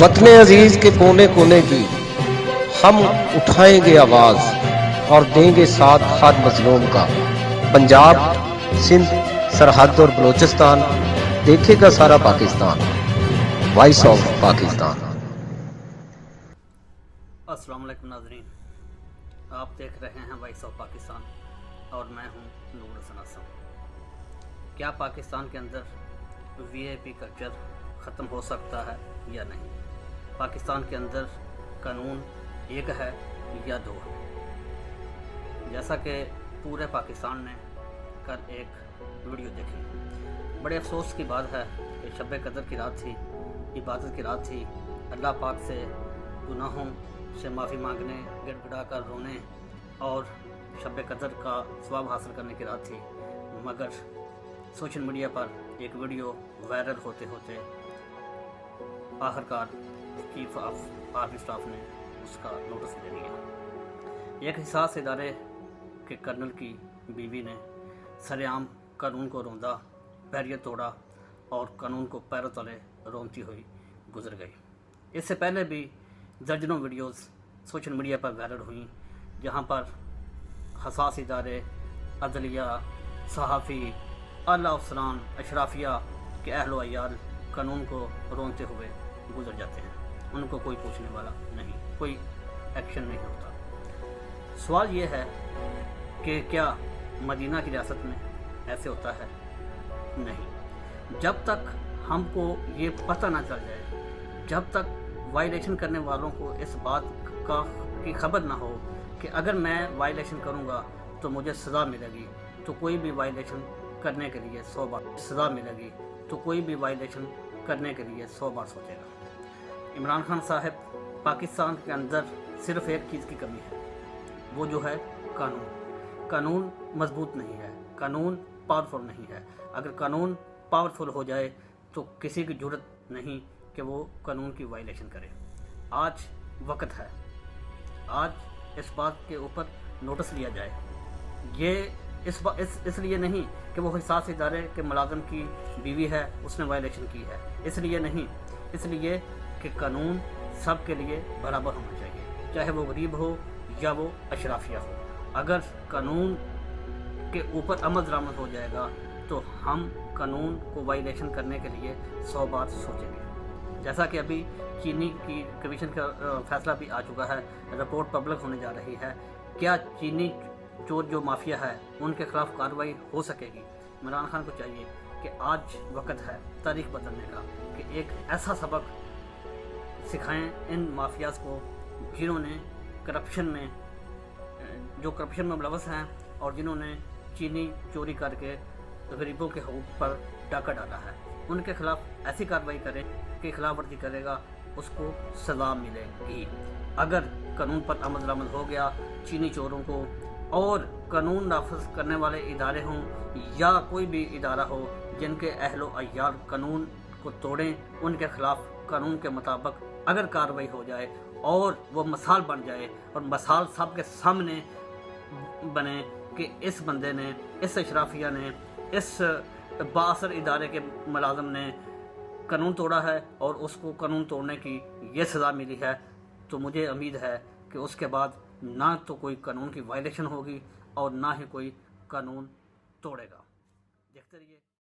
وطن عزیز کے کونے کونے کی ہم اٹھائیں گے آواز اور دیں گے ساتھ ہر مظلوم کا۔ پنجاب، سندھ، سرحد اور بلوچستان دیکھے گا سارا پاکستان۔ Voice of Pakistan. السلام علیکم ناظرین، آپ دیکھ رہے ہیں وائس آف پاکستان اور میں ہوں نور حسن اسم۔ کیا پاکستان کے اندر وی آئی پی کلچر ختم ہو سکتا ہے یا نہیں؟ پاکستان کے اندر قانون ایک ہے یا دو ہے؟ جیسا کہ پورے پاکستان نے کل ایک ویڈیو دیکھی، بڑے افسوس کی بات ہے کہ شب قدر کی رات تھی، عبادت کی رات تھی، اللہ پاک سے گناہوں سے معافی مانگنے، گڑ گڑا کر رونے اور شب قدر کا ثواب حاصل کرنے کی رات تھی، مگر سوشل میڈیا پر ایک ویڈیو وائرل ہوتے ہوتے آخرکار چیف آف آرمی اسٹاف نے اس کا نوٹس لے لیا۔ ایک حساس ادارے کے کرنل کی بیوی نے سر عام قانون کو روندا، بیریئر توڑا اور قانون کو پیروں تلے رونتی ہوئی گزر گئی۔ اس سے پہلے بھی درجنوں ویڈیوز سوشل میڈیا پر وائرل ہوئیں جہاں پر حساس ادارے، عدلیہ، صحافی، اعلیٰ افسران، اشرافیہ کے اہل و عیال قانون کو رونتے ہوئے گزر جاتے ہیں، ان کو کوئی پوچھنے والا نہیں، کوئی ایکشن نہیں ہوتا۔ سوال یہ ہے کہ کیا مدینہ کی ریاست میں ایسے ہوتا ہے؟ نہیں۔ جب تک ہم کو یہ پتہ نہ چل جائے، جب تک وائلیشن کرنے والوں کو اس بات کی خبر نہ ہو کہ اگر میں وائلیشن کروں گا تو مجھے سزا ملے گی، تو کوئی بھی وائلیشن کرنے کے لیے 100 بار سزا ملے گی، تو کوئی بھی وائلیشن کرنے کے لیے 100 بار سوچے گا۔ عمران خان صاحب، پاکستان کے اندر صرف ایک چیز کی کمی ہے، وہ جو ہے قانون۔ قانون مضبوط نہیں ہے، قانون پاورفل نہیں ہے۔ اگر قانون پاورفل ہو جائے تو کسی کی جرت نہیں کہ وہ قانون کی وائلیشن کرے۔ آج وقت ہے، آج اس بات کے اوپر نوٹس لیا جائے۔ یہ اس لیے نہیں کہ وہ حساس ادارے کے ملازم کی بیوی ہے، اس نے وائلیشن کی ہے، اس لیے نہیں، اس لیے کہ قانون سب کے لیے برابر ہونا چاہیے، چاہے وہ غریب ہو یا وہ اشرافیہ ہو۔ اگر قانون کے اوپر عمل درآمد ہو جائے گا تو ہم قانون کو وائلیشن کرنے کے لیے 100 بار سوچیں گے۔ جیسا کہ ابھی چینی کی کمیشن کا فیصلہ بھی آ چکا ہے، رپورٹ پبلک ہونے جا رہی ہے، کیا چینی چور جو مافیا ہے ان کے خلاف کارروائی ہو سکے گی؟ عمران خان کو چاہیے کہ آج وقت ہے تاریخ بدلنے کا، کہ ایک ایسا سبق سکھائیں ان مافیاز کو جنہوں نے کرپشن میں ملوث ہیں اور جنہوں نے چینی چوری کر کے غریبوں کے حقوق پر ڈاکہ ڈالا ہے۔ ان کے خلاف ایسی کارروائی کریں کہ خلاف ورزی کرے گا اس کو سزا ملے گی۔ اگر قانون پر عمل درآمد ہو گیا، چینی چوروں کو اور قانون نافذ کرنے والے ادارے ہوں یا کوئی بھی ادارہ ہو جن کے اہل و عیال قانون کو توڑیں، ان کے خلاف قانون کے مطابق اگر کارروائی ہو جائے اور وہ مثال بن جائے اور مثال سب کے سامنے بنے کہ اس بندے نے، اس اشرافیہ نے، اس بااثر ادارے کے ملازم نے قانون توڑا ہے اور اس کو قانون توڑنے کی یہ سزا ملی ہے، تو مجھے امید ہے کہ اس کے بعد نہ تو کوئی قانون کی وائلیشن ہوگی اور نہ ہی کوئی قانون توڑے گا۔ دیکھتے رہیے۔